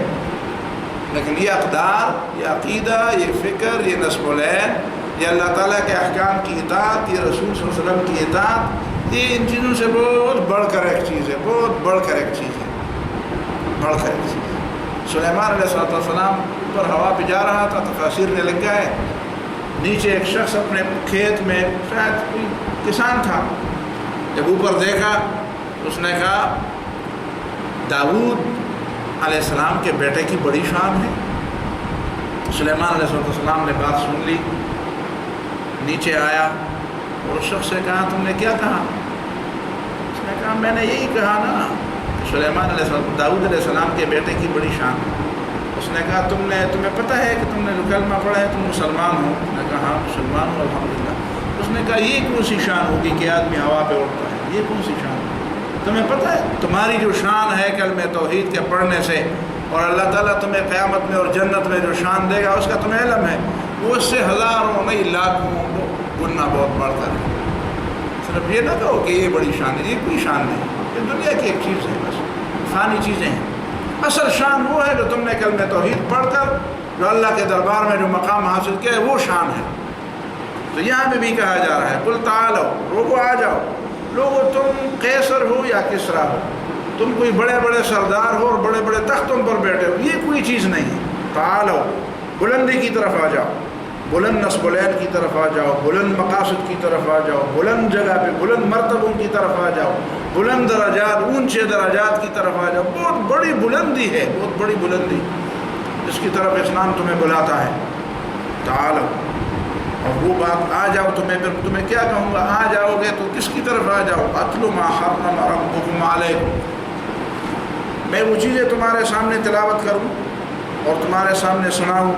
لیکن یہ اقدار، یہ عقیدہ، یہ فکر، یہ نصب العین، یہ اللہ تعالیٰ کے احکام کی اطاعت، یہ رسول صلی اللہ علیہ وسلم کی اطاعت، یہ ان چیزوں سے بہت بڑھ کر ایک چیز ہے، بہت بڑھ کر ایک چیز ہے، بڑھ کر ایک چیز ہے۔ سلیمان علیہ السلام اوپر ہوا پہ جا رہا تھا، تفاسیر نے لکھا ہے نیچے ایک شخص اپنے کھیت میں، شاید کوئی کسان تھا، جب اوپر دیکھا اس نے کہا داؤد علیہ السلام کے بیٹے کی بڑی شان ہے۔ سلیمان علیہ السلام نے بات سن لی، نیچے آیا اور اس شخص سے کہا تم نے کیا کہا؟ اس نے کہا میں نے یہی کہا نا کہ سلیمان علیہ السلام داؤد علیہ السلام کے بیٹے کی بڑی شان ہے۔ اس نے کہا تمہیں پتہ ہے کہ تم نے جو کلمہ پڑھا ہے تم مسلمان ہو؟ اس نے کہا ہاں مسلمان ہوں الحمدللہ۔ اس نے کہا یہ کون سی شان ہوگی کہ آدمی ہوا پہ اڑتا ہے؟ یہ کون سی شان ہے؟ تمہیں پتہ ہے تمہاری جو شان ہے کلمہ توحید کے پڑھنے سے، اور اللہ تعالیٰ تمہیں قیامت میں اور جنت میں جو شان دے گا اس کا تمہیں علم ہے، وہ اس سے ہزاروں نہیں لاکھوں گنا بہت بڑھ کر ہے۔ صرف یہ نہ کہو کہ یہ بڑی شان ہے، یہ کوئی شان نہیں، یہ دنیا کی ایک چیز ہے، بس فانی چیزیں ہیں۔ اصل شان وہ ہے جو تم نے کلمہ توحید پڑھ کر جو اللہ کے دربار میں جو مقام حاصل کیا ہے وہ شان ہے۔ تو یہاں پہ بھی کہا جا رہا ہے قل تعالو، لوگو آ جاؤ، لوگو تم قیصر ہو یا کسریٰ ہو، تم کوئی بڑے بڑے سردار ہو اور بڑے بڑے تختوں پر بیٹھے ہو، یہ کوئی چیز نہیں ہے۔ تعالو، بلندی کی طرف آ جاؤ، بلند نصب العین کی طرف آ جاؤ، بلند مقاصد کی طرف آ جاؤ، بلند جگہ پہ بلند مرتبوں کی طرف آ جاؤ، بلند درجات، اونچے درجات کی طرف آ جاؤ۔ بہت بڑی بلندی ہے، بہت بڑی بلندی جس کی طرف اسلام تمہیں بلاتا ہے۔ تعالو، اور وہ بات آ جاؤ، تمہیں کیا کہوں گا؟ آ جاؤ گے تو کس کی طرف آ جاؤ؟ اتلو ما حرم ربکم علیکم، میں وہ چیزیں تمہارے سامنے تلاوت کروں اور تمہارے سامنے سناؤں،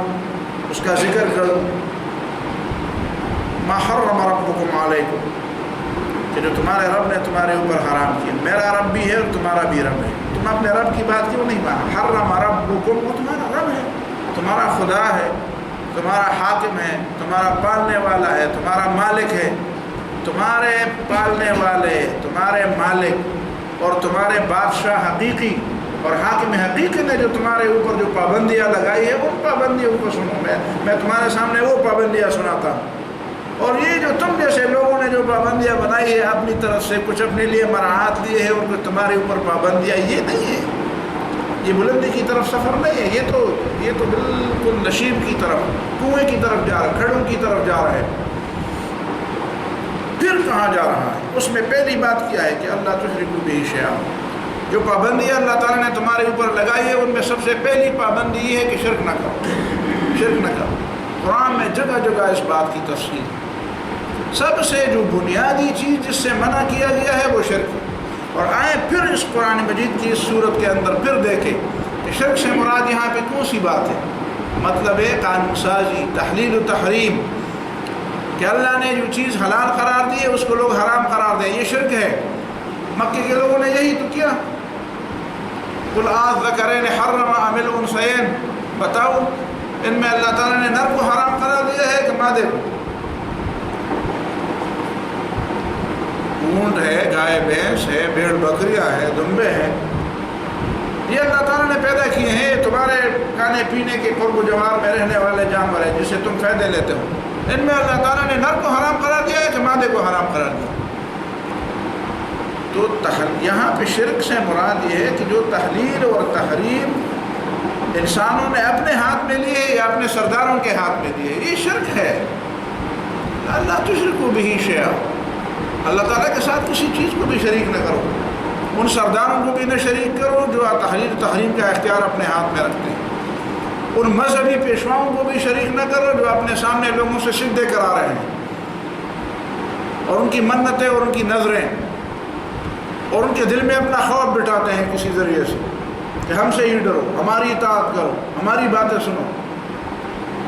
اس کا ذکر کروں۔ ما حرم ربکم علیکم، کہ جو تمہارے رب نے تمہارے اوپر حرام کیا۔ میرا رب بھی ہے اور تمہارا بھی رب ہے، تم اپنے رب کی بات کیوں نہیں مانا؟ حرم ربکم، وہ تمہارا رب ہے، تمہارا خدا ہے، تمہارا حاکم ہے، تمہارا پالنے والا ہے، تمہارا مالک ہے۔ تمہارے پالنے والے، تمہارے مالک اور تمہارے بادشاہ حقیقی اور حاکم حقیقی نے جو تمہارے اوپر جو پابندیاں لگائی ہے ان پابندیوں کو سنو۔ میں تمہارے سامنے وہ پابندیاں سناتا ہوں، اور یہ جو تم جیسے لوگوں نے جو پابندیاں بنائی ہے اپنی طرف سے، کچھ اپنے لیے مراعات لیے ہیں اور کچھ تمہارے اوپر پابندیاں، یہ نہیں ہے، یہ بلندی کی طرف سفر نہیں ہے، یہ تو بالکل نشیب کی طرف، کنویں کی طرف جا رہا ہے، کھڑوں کی طرف جا رہا ہے۔ پھر کہاں جا رہا ہے؟ اس میں پہلی بات کیا ہے کہ اللہ تشرکوا بہ شیئا، جو پابندیاں اللہ تعالیٰ نے تمہارے اوپر لگائی ہے ان میں سب سے پہلی پابندی یہ ہے کہ شرک نہ کرو، شرک نہ کرو۔ قرآن میں جگہ جگہ اس بات کی تفصیل، سب سے جو بنیادی چیز جس سے منع کیا گیا ہے وہ شرک ہے۔ اور آئیں پھر اس قرآن مجید کی اس صورت کے اندر پھر دیکھیں کہ شرک سے مراد یہاں پہ کون سی بات ہے؟ مطلب ہے قانون سازی، تحلیل و تحریم، کہ اللہ نے جو چیز حلال قرار دی ہے اس کو لوگ حرام قرار دیں، یہ شرک ہے۔ مکے کے لوگوں نے یہی تو کیا۔ قل الذکرین حرم ام الانثیین، بتاؤ ان میں اللہ تعالیٰ نے نر کو حرام قرار دیا ہے کہ مادے کو؟ اونٹ ہے، گائے بھینس ہے، بھیڑ بکریاں ہے، دمبے ہیں، یہ اللہ تعالیٰ نے پیدا کیے ہیں، یہ تمہارے کھانے پینے کے قرب و جوار میں رہنے والے جانور ہیں جس سے تم فائدے لیتے ہو۔ ان میں اللہ تعالیٰ نے نر کو حرام قرار دیا ہے کہ مادے کو حرام قرار دیا؟ تو یہاں پہ شرک سے مراد یہ ہے کہ جو تحلیل اور تحریم انسانوں نے اپنے ہاتھ میں لیے یا اپنے سرداروں کے ہاتھ میں دیے، یہ شرک ہے۔ اللہ تشرکوا بہ شیئا، اللہ تعالیٰ کے ساتھ کسی چیز کو بھی شریک نہ کرو، ان سرداروں کو بھی نہ شریک کرو جو تحلیل تحریم کا اختیار اپنے ہاتھ میں رکھتے ہیں، ان مذہبی پیشواؤں کو بھی شریک نہ کرو جو اپنے سامنے لوگوں سے سجدے کرا رہے ہیں، اور ان کی منتیں اور ان کی نظریں اور ان کے دل میں اپنا خوف بٹھاتے ہیں کسی ذریعے سے کہ ہم سے ہی ڈرو، ہماری اطاعت کرو، ہماری باتیں سنو،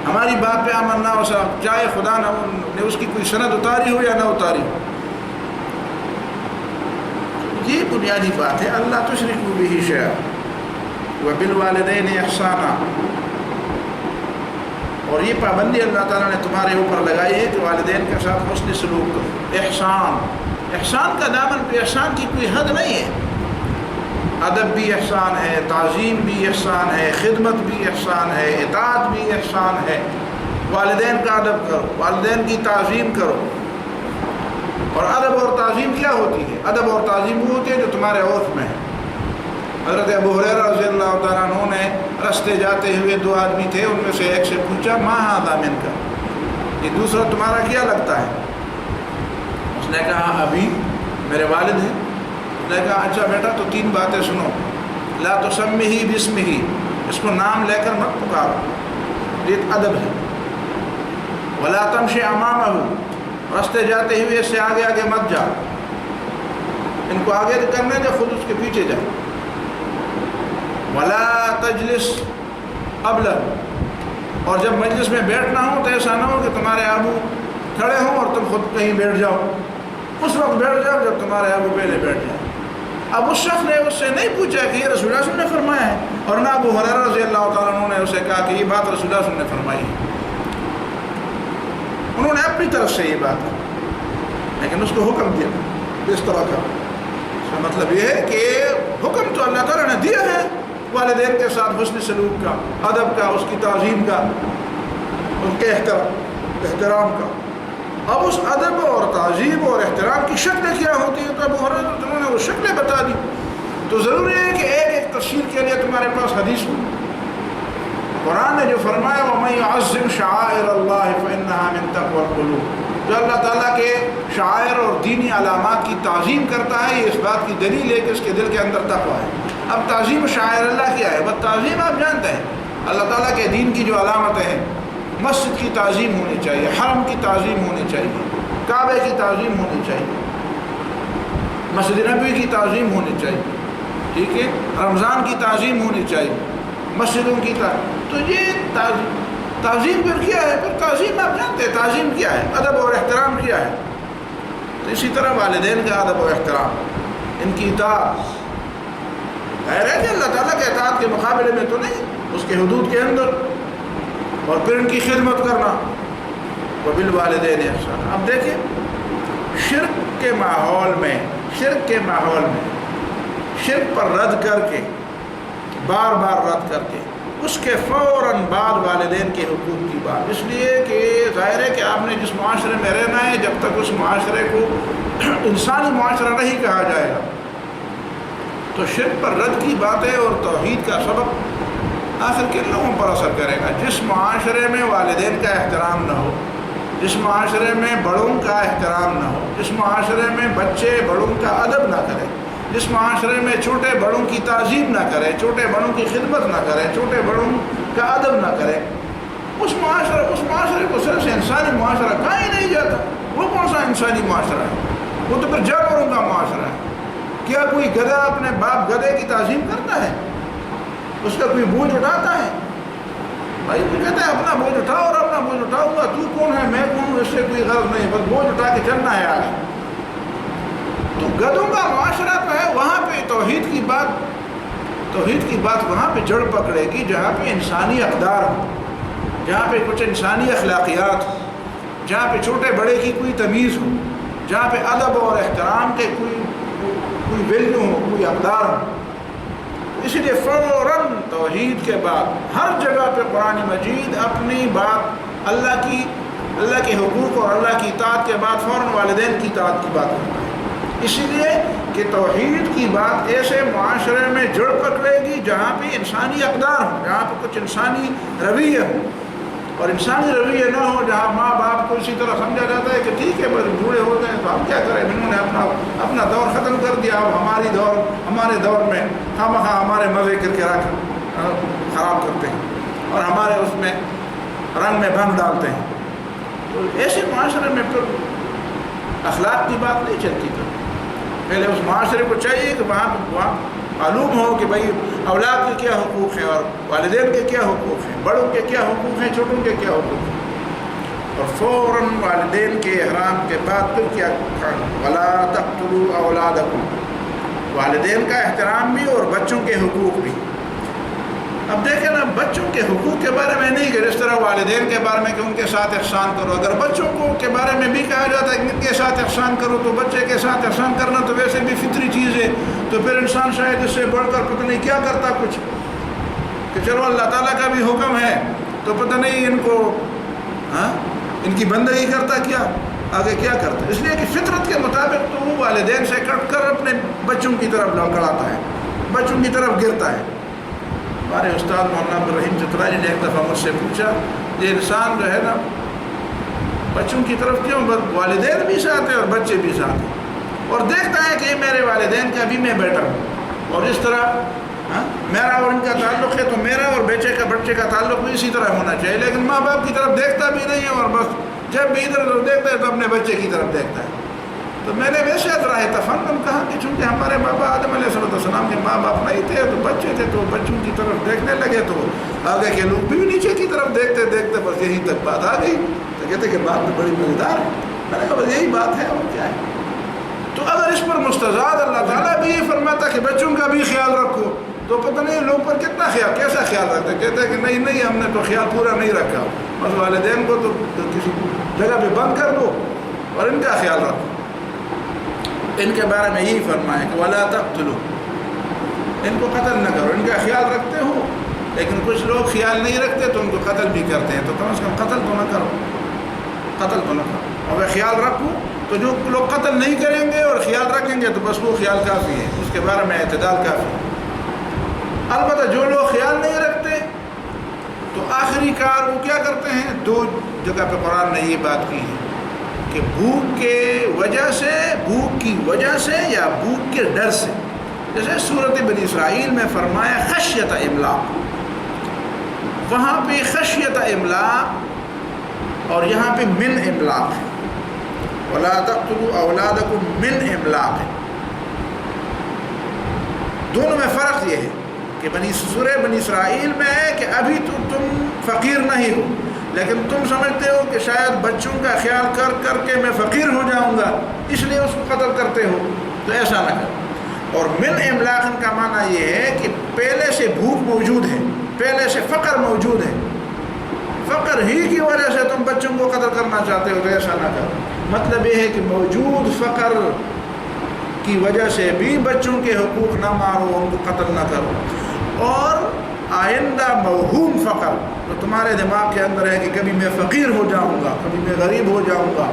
ہماری بات پہ عمل نہ ہو، چاہے خدا نے اس کی کوئی سند اتاری ہو یا نہ اتاری ہو۔ یہ بنیادی بات ہے، اللہ تشرکوا بہ شیئا وبالوالدین احسانا، اور یہ پابندی اللہ تعالیٰ نے تمہارے اوپر لگائی ہے کہ والدین کے ساتھ حسن سلوک کرو. احسان کا دامن پہ احسان کی کوئی حد نہیں ہے. ادب بھی احسان ہے، تعظیم بھی احسان ہے، خدمت بھی احسان ہے، اطاعت بھی احسان ہے. والدین کا ادب کرو، والدین کی تعظیم کرو. اور ادب اور تعظیم کیا ہوتی ہے؟ ادب اور تعظیم وہ ہوتی ہے جو تمہارے عرف میں ہے. حضرت ابو ہریرہ رضی اللہ تعالیٰ عنہ نے راستے جاتے ہوئے 2 آدمی تھے، ان میں سے ایک سے پوچھا ما ھذا منک، یہ دوسرا تمہارا کیا لگتا ہے؟ اس نے کہا ابھی، میرے والد ہیں. اس نے کہا اچھا بیٹا تو 3 باتیں سنو. لا تسمہ باسمہ، اس کو نام لے کر مت پکارو، یہ ادب ہے. ولا تمشی امامہ، راستے جاتے ہوئے اس سے آگے آگے مت جا، ان کو آگے کرنے دے، خود اس کے پیچھے جا. ولا تجلس قبلہ، اور جب مجلس میں بیٹھنا ہو تو ایسا نہ ہو کہ تمہارے ابو کھڑے ہوں اور تم خود کہیں بیٹھ جاؤ. اس وقت بیٹھ جاؤ جب تمہارے ابو پہلے بیٹھ جائیں. اب اس شخص نے اس سے نہیں پوچھا کہ یہ رسول اللہ صلی اللہ علیہ وسلم نے فرمایا ہے، اور نہ ابو ہریرہ رضی اللہ تعالیٰ عنہ نے اسے کہا کہ یہ بات رسول اللہ صلی اللہ علیہ وسلم نے فرمائی ہے. انہوں نے اپنی طرف سے یہ بات کی، لیکن اس کو حکم دیا اس طرح کا. اس کا مطلب یہ ہے کہ حکم تو اللہ تعالیٰ نے دیا ہے والدین کے ساتھ حسن سلوک کا، ادب کا، اس کی تعظیم کا، ان کے احترام کا. اب اس ادب اور تعظیم اور احترام کی شکلیں کیا ہوتی ہیں؟ تو ابو ہریرہ انہوں نے وہ شکلیں بتا دی. تو ضروری ہے کہ ایک ایک تفسیر کے لیے تمہارے پاس حدیث ہو. قرآن نے جو فرمایا وَمَن يُعَظِّمْ شَعَائِرَ اللَّهِ فَإِنَّهَا مِن تَقْوَى الْقُلُوبِ، جو اللہ تعالیٰ کے شعائر اور دینی علامات کی تعظیم کرتا ہے، یہ اس بات کی دلیل ہے کہ اس کے دل کے اندر تقویٰ ہے. اب تعظیم شعائر اللہ کیا ہے؟ بس تعظیم آپ جانتے ہیں، اللہ تعالیٰ کے دین کی جو علامتیں ہیں، مسجد کی تعظیم ہونی چاہیے، حرم کی تعظیم ہونی چاہیے، کعبے کی تعظیم ہونی چاہیے، مسجد نبوی کی تعظیم ہونی چاہیے، ٹھیک ہے، رمضان کی تعظیم ہونی چاہیے، مسجدوں کی تو یہ تعظیم پھر کیا ہے؟ پھر تعظیم آپ جانتے ہیں تعظیم کیا ہے، ادب اور احترام کیا ہے. تو اسی طرح والدین کا ادب اور احترام، ان کی اطاعت، ظاہر ہے کہ اللہ تعالیٰ کے اطاعت کے مقابلے میں تو نہیں، اس کے حدود کے اندر، اور پھر ان کی خدمت کرنا. وبالوالدین احسانا. اب دیکھیں شرک کے ماحول میں شرک پر رد کر کے، بار بار رد کر کے، اس کے فوراً بعد والدین کے حقوق کی بات، اس لیے کہ ظاہر ہے کہ آپ نے جس معاشرے میں رہنا ہے، جب تک اس معاشرے کو انسانی معاشرہ نہیں کہا جائے گا تو شرک پر رد کی باتیں اور توحید کا سبق آخر کن لوگوں پر اثر کرے گا؟ جس معاشرے میں والدین کا احترام نہ ہو، جس معاشرے میں بڑوں کا احترام نہ ہو، جس معاشرے میں بچے بڑوں کا ادب نہ کرے، جس معاشرے میں چھوٹے بڑوں کی تعظیم نہ کرے، چھوٹے بڑوں کی خدمت نہ کرے، چھوٹے بڑوں کا ادب نہ کرے، اس معاشرے کو صرف سے انسانی معاشرہ کہا ہی نہیں جاتا. وہ کون سا انسانی معاشرہ ہے؟ وہ تو پھر جانوروں کا معاشرہ ہے. کیا کوئی گدھا اپنے باپ گدھے کی تعظیم کرتا ہے؟ اس کا کوئی بوجھ اٹھاتا ہے؟ بھائی وہ کہتا ہے اپنا بوجھ اٹھاؤ، اور اپنا بوجھ اٹھاؤ گا، تو کون ہے میں کون ہوں، اس سے کوئی غرض نہیں، بس بوجھ اٹھا کے چلنا ہے آگے. تو گدھوں کا معاشرہ تو ہے، وہاں پہ توحید کی بات وہاں پہ جڑ پکڑے گی جہاں پہ انسانی اقدار ہو، جہاں پہ کچھ انسانی اخلاقیات ہو، جہاں پہ چھوٹے بڑے کی کوئی تمیز ہو، جہاں پہ ادب اور احترام کے کوئی ویلیو ہو، کوئی اقدار ہو. اس لیے فوراً توحید کے بعد ہر جگہ پہ قرآن مجید اپنی بات اللہ کے حقوق اور اللہ کی اطاعت کے بعد فوراً والدین کی اطاعت کی بات کرتا ہے. اسی لیے کہ توحید کی بات ایسے معاشرے میں جڑ پکڑے گی جہاں پہ انسانی اقدار ہو، جہاں پہ کچھ انسانی رویے ہو. اور انسانی رویے نہ ہو جہاں ماں باپ کو اسی طرح سمجھا جاتا ہے کہ ٹھیک ہے بس بوڑھے ہو گئے تو ہم کیا کریں، انہوں نے اپنا دور ختم کر دیا، اب ہمارے دور میں ہمارے مزے کر کے خراب کرتے ہیں اور ہمارے اس میں رنگ میں بھنگ ڈالتے ہیں. تو ایسے معاشرے میں پھر اخلاق کی بات نہیں چلتی. تو پہلے اس معاشرے کو چاہیے کہ وہاں معلوم ہو کہ بھائی اولاد کے کیا حقوق ہیں اور والدین کے کیا حقوق ہیں، بڑوں کے کیا حقوق ہیں، چھوٹوں کے کیا حقوق ہیں. اور فوراً والدین کے احرام کے بعد پھر کیا وَلَا تَقْتُلُوا أَوْلَادَكُمْ، والدین کا احترام بھی اور بچوں کے حقوق بھی. اب دیکھیں نا، بچوں کے حقوق کے بارے میں نہیں کہ جس طرح طرح والدین کے بارے میں کہ ان کے ساتھ احسان کرو. اگر بچوں کو کے بارے میں بھی کہا جاتا ہے کہ ان کے ساتھ احسان کرو تو بچے کے ساتھ احسان کرنا تو ویسے بھی فطری چیز ہے. تو پھر انسان شاید اس سے بڑھ کر پتہ نہیں کیا کرتا کچھ کہ چلو اللہ تعالیٰ کا بھی حکم ہے تو پتہ نہیں ان کو ان کی بندگی کرتا کیا آگے کیا کرتا. اس لیے کہ فطرت کے مطابق تو وہ والدین سے کٹ کر اپنے بچوں کی طرف لڑکڑاتا ہے, بچوں کی طرف گرتا ہے. ہمارے استاد مولانا عبدالرحیم چترالی نے ایک دفعہ مجھ سے پوچھا یہ انسان جو ہے نا بچوں کی طرف کیوں, والدین بھی ساتھ ہیں اور بچے بھی ساتھ ہیں, اور دیکھتا ہے کہ میرے والدین کا بھی میں بیٹر ہوں اور اس طرح میرا اور ان کا تعلق ہے تو میرا اور بچے کا تعلق بھی اسی طرح ہونا چاہیے. لیکن ماں باپ کی طرف دیکھتا بھی نہیں ہے اور بس جب بھی ادھر ادھر دیکھتا ہے تو اپنے بچے کی طرف دیکھتا ہے. تو میں نے ویسے ذرا تفنن کہا کہ چونکہ ہمارے بابا آدم علیہ السلام کے ماں باپ نہیں تھے تو بچے تھے تو بچوں کی طرف دیکھنے لگے تو آگے کے لوگ بھی نیچے کی طرف دیکھتے دیکھتے بس یہیں تک بات آ گئی. تو کہتے کہ بات تو بڑی مزیدار ہے. میں نے کہا بس یہی بات ہے اور کیا ہے. تو اگر اس پر مستزاد اللہ تعالیٰ بھی یہ فرماتا کہ بچوں کا بھی خیال رکھو تو پتہ نہیں لوگ پر کتنا خیال کیسا خیال رکھتے. کہتے ہیں کہ نہیں ہم نے تو خیال پورا نہیں رکھا, بس والدین کو تو کسی جگہ پہ بند کر دو اور ان کا خیال رکھو. ان کے بارے میں یہی فرمایا کہ ولا تقتلوا, ان کو قتل نہ کرو. ان کا خیال رکھتے ہو لیکن کچھ لوگ خیال نہیں رکھتے تو ان کو قتل بھی کرتے ہیں. تو کم از کم قتل تو نہ کرو, قتل تو نہ کرو. اگر خیال رکھو تو جو لوگ قتل نہیں کریں گے اور خیال رکھیں گے تو بس وہ خیال کافی ہے, اس کے بارے میں اعتدال کافی ہے. البتہ جو لوگ خیال نہیں رکھتے تو آخری کار وہ کیا کرتے ہیں. دو جگہ پہ قرآن نے یہ بات کی ہے کہ بھوک کی وجہ سے یا بھوک کے ڈر سے. جیسے سورۃ بنی اسرائیل میں فرمایا خشیت املاق, وہاں پہ خشیت املاق اور یہاں پہ من املاق ہے. ولا تقتلوا اولادکم من املاق ہے. دونوں میں فرق یہ ہے کہ سورہ بنی اسرائیل میں ہے کہ ابھی تو تم فقیر نہیں ہو لیکن تم سمجھتے ہو کہ شاید بچوں کا خیال کر کر کے میں فقیر ہو جاؤں گا اس لیے اس کو قتل کرتے ہو, تو ایسا نہ کرو. اور من املاقن کا معنی یہ ہے کہ پہلے سے بھوک موجود ہے, پہلے سے فقر موجود ہے, فقر ہی کی وجہ سے تم بچوں کو قتل کرنا چاہتے ہو, تو ایسا نہ کرو. مطلب یہ ہے کہ موجود فقر کی وجہ سے بھی بچوں کے حقوق نہ مارو, ان کو قتل نہ کرو. اور آئندہ موہوم فقر تو تمہارے دماغ کے اندر ہے کہ کبھی میں فقیر ہو جاؤں گا, کبھی میں غریب ہو جاؤں گا,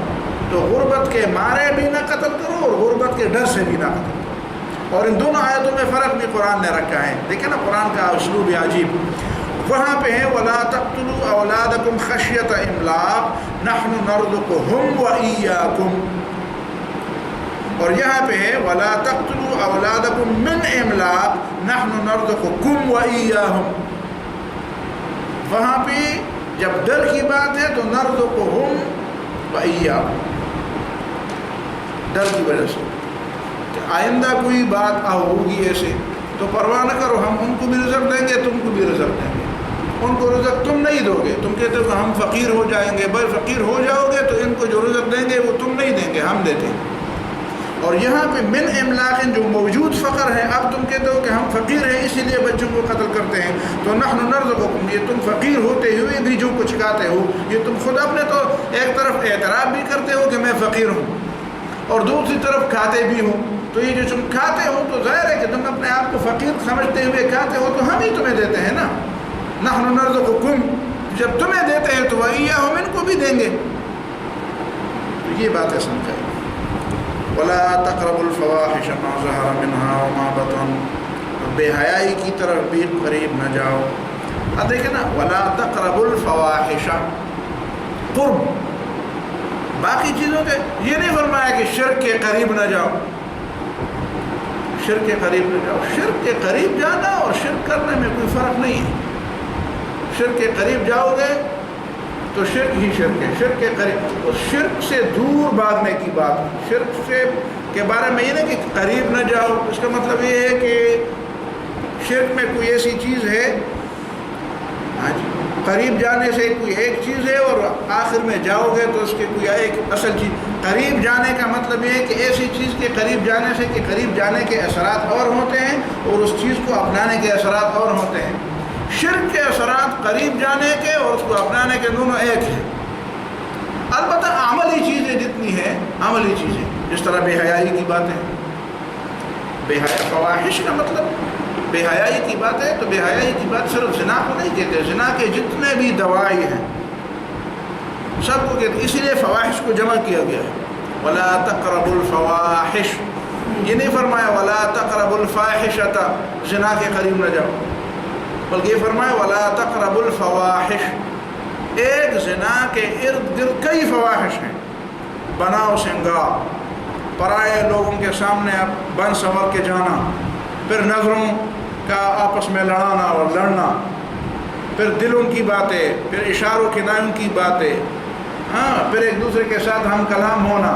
تو غربت کے مارے بھی نہ قتل کرو اور غربت کے ڈر سے بھی نہ قتل کرو. اور ان دونوں آیتوں میں فرق بھی قرآن نے رکھا ہے. دیکھیں نا قرآن کا اسلوب عجیب. وہاں پہ ہے ولا تقتلوا اولادکم خشیت املاق نحن نرزقهم وإياكم, اور یہاں پہ ہے ولا تقتلوا اولادکم من املاق نحن نرزقکم وإياهم. وہاں پہ جب ڈر کی بات ہے تو نرزقهم وإياكم, ڈر کی وجہ سے کہ آئندہ کوئی بات ہوگی ایسے تو پرواہ نہ کرو, ہم ان کو بھی رزق دیں گے تم کو بھی رزق دیں گے. ان کو رزق تم نہیں دو گے, تم کہتے ہو کہ ہم فقیر ہو جائیں گے, بھائی فقیر ہو جاؤ گے تو ان کو جو رزق دیں گے وہ تم نہیں دیں گے, ہم دیتے ہیں. اور یہاں پہ من املاق جو موجود فقر ہے, اب تم کہتے ہو کہ ہم فقیر ہیں اسی لیے بچوں کو قتل کرتے ہیں, تو نحن نرزقکم, یہ تم فقیر ہوتے ہوئے بھی جو کچھ کھاتے ہو یہ تم خود اپنے تو ایک طرف اعتراف بھی کرتے ہو کہ میں فقیر ہوں اور دوسری طرف کھاتے بھی ہوں. تو یہ جو تم کھاتے ہو تو ظاہر ہے کہ تم اپنے آپ کو فقیر سمجھتے ہوئے کھاتے ہو, تو ہم ہی تمہیں دیتے ہیں نا. نحن نرزقکم, جب تمہیں دیتے ہیں تو وإياهم, ان کو بھی دیں گے. تو یہ باتیں سمجھائیں. ولا تقربوا الفواحش ما ظهر منها وما بطن, بے حیائی کی طرف بھی قریب نہ جاؤ. اب دیکھیں نا ولا تقربوا الفواحش, قرب باقی چیزوں کے, یہ نہیں فرمایا کہ شرک کے قریب نہ جاؤ, شرک کے قریب نہ جاؤ. شرک کے قریب جانا اور شرک کرنے میں کوئی فرق نہیں ہے. شرک کے قریب جاؤ گے تو شرک ہی شرک ہے. شرک کے قریب, اس شرک سے دور بھاگنے کی بات. شرک سے کے بارے میں یہ نہیں کہ قریب نہ جاؤ, اس کا مطلب یہ ہے کہ شرک میں کوئی ایسی چیز ہے, ہاں جی, قریب جانے سے کوئی ایک چیز ہے اور آخر میں جاؤ گے تو اس کے کوئی ایک اصل چیز. قریب جانے کا مطلب یہ ہے کہ ایسی چیز کے قریب جانے سے کہ قریب جانے کے اثرات اور ہوتے ہیں اور اس چیز کو اپنانے کے اثرات اور ہوتے ہیں. شرک کے اثرات قریب جانے کے اور اس کو کو اپنانے کے دونوں ایک ہیں. البتہ عملی چیزیں جتنی ہیں، عملی چیزیں جس طرح بے حیائی کی باتیں، بے حیا فواحش کا مطلب بے حیائی کی بات ہے تو بے حیائی کی بات صرف زنا کو نہیں کہتے، زنا کے جتنے بھی دوائی ہیں سب کو کہتے، اسی لیے فواحش کو جمع کیا گیا ہے. ولا تقربوا الفواحش، یہ نہیں فرمایا ولا تقربوا الفاحشۃ، زنا کے قریب نہ جاؤ، بلکہ یہ فرمایا ولا تقربوا الفواحش. ایک زنا کے ارد گرد کئی فواحش ہیں، بناؤ سنگار، پرائے لوگوں کے سامنے اب بن سنور کے جانا، پھر نظروں کا آپس میں لڑانا اور لڑنا، پھر دلوں کی باتیں، پھر اشاروں کنایوں کی باتیں، پھر ایک دوسرے کے ساتھ ہم کلام ہونا.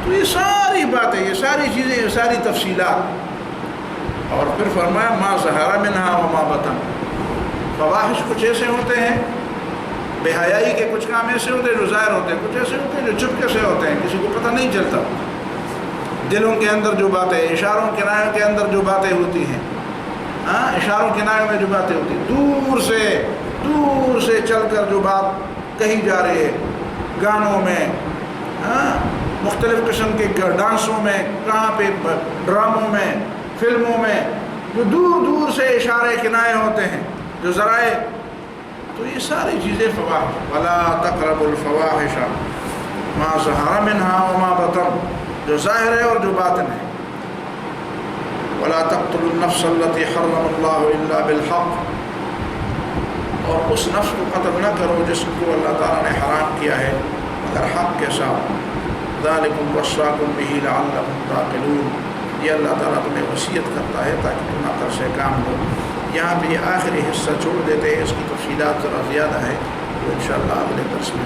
تو یہ ساری باتیں، یہ ساری چیزیں، یہ ساری تفصیلات. اور پھر فرمایا ما ظہر منہا وما بطن. فواحش کچھ ایسے ہوتے ہیں، بے حیائی کے کچھ کام ایسے ہوتے ہیں جو ظاہر ہوتے ہیں، کچھ ایسے ہوتے ہیں جو چپکے سے ہوتے ہیں، کسی کو پتہ نہیں چلتا. دلوں کے اندر جو باتیں، اشاروں کنایوں کے اندر جو باتیں ہوتی ہیں، اشاروں کنایوں میں جو باتیں ہوتی ہیں، دور سے چل کر جو بات کہی جا رہی ہے، گانوں میں، مختلف قسم کے ڈانسوں میں، کہاں پہ ڈراموں میں، فلموں میں، جو دور سے اشارے کنائے ہوتے ہیں، جو ذرائع، تو یہ ساری چیزیں فواحش. ولا تقربوا الفواحش ما ظہر منها وما بطن، جو ظاہر ہے اور جو باطن ہے. ولا تقتلوا النفس التي حرم الله الا بالحق، اور اس نفس کو قتل نہ کرو جس کو اللہ تعالیٰ نے حرام کیا ہے مگر حق کے ساتھ. ذالکم وصاکم به لعلکم تعقلون، یہ اللہ تعالیٰ تمہیں وصیت کرتا ہے تاکہ تم عقل سے کام لو. یہاں پہ یہ آخری حصہ چھوڑ دیتے ہیں، اس کی تفصیلات ذرا زیادہ ہے، تو انشاءاللہ اگلے درس میں